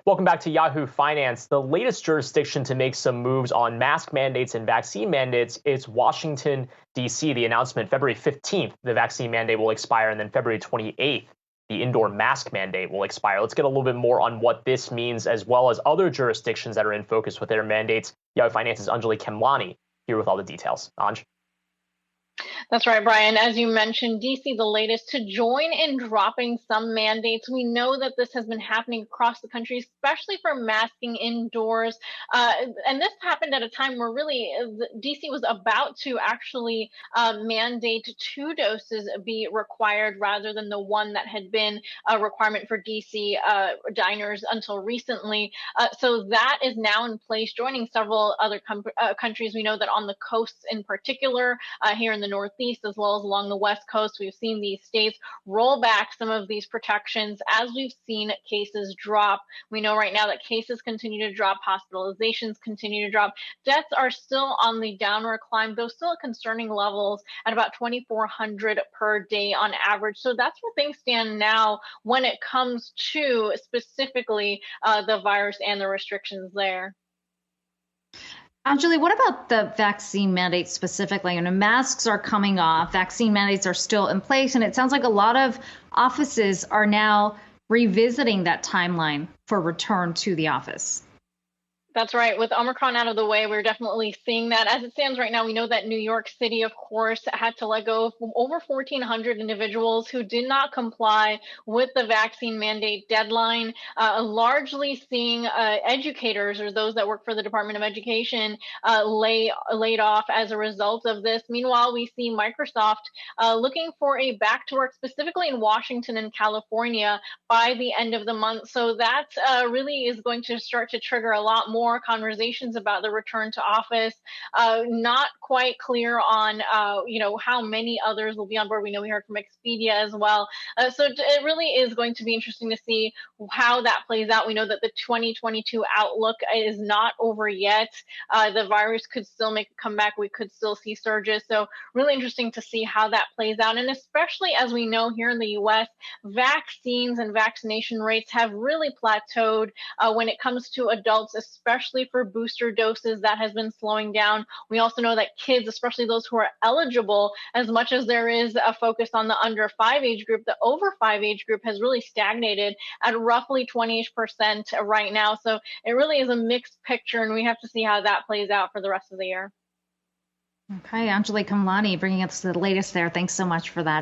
Welcome back to Yahoo Finance. The latest jurisdiction to make some moves on mask mandates and vaccine mandates is Washington, D.C. The announcement February 15th, the vaccine mandate will expire, and then February 28th, the indoor mask mandate will expire. Let's get a little bit more on what this means, as well as other jurisdictions that are in focus with their mandates. Yahoo Finance's Anjalee Khemlani here with all the details. Anj. That's right, Brian. As you mentioned, DC, the latest to join in dropping some mandates. We know that this has been happening across the country, especially for masking indoors. And this happened at a time where really DC was about to actually mandate 2 doses be required rather than the one that had been a requirement for DC diners until recently. So that is now in place, joining several other countries. We know that on the coasts in particular, here in the Northeast, as well as along the West Coast, we've seen these states roll back some of these protections as we've seen cases drop. We know right now that cases continue to drop, hospitalizations continue to drop. Deaths are still on the downward climb, though still at concerning levels at about 2,400 per day on average. So that's where things stand now when it comes to specifically the virus and the restrictions there. Anjalee, what about the vaccine mandates specifically? Masks are coming off, vaccine mandates are still in place, and it sounds like a lot of offices are now revisiting that timeline for return to the office. That's right. With Omicron out of the way, we're definitely seeing that. As it stands right now, we know that New York City, of course, had to let go of over 1,400 individuals who did not comply with the vaccine mandate deadline, largely seeing educators or those that work for the Department of Education laid off as a result of this. Meanwhile, we see Microsoft looking for a back to work, specifically in Washington and California, by the end of the month. So that really is going to start to trigger a lot more conversations about the return to office. Not quite clear on, how many others will be on board. We know we heard from Expedia as well. So it really is going to be interesting to see how that plays out. We know that the 2022 outlook is not over yet. The virus could still make a comeback. We could still see surges. So really interesting to see how that plays out. And especially as we know here in the U.S., vaccines and vaccination rates have really plateaued when it comes to adults, especially for booster doses. That has been slowing down. We also know that kids, especially those who are eligible, as much as there is a focus on the under 5 age group, the over 5 age group has really stagnated at roughly 20% right now. So it really is a mixed picture, and we have to see how that plays out for the rest of the year. Okay, Anjalee Khemlani bringing us the latest there. Thanks so much for that.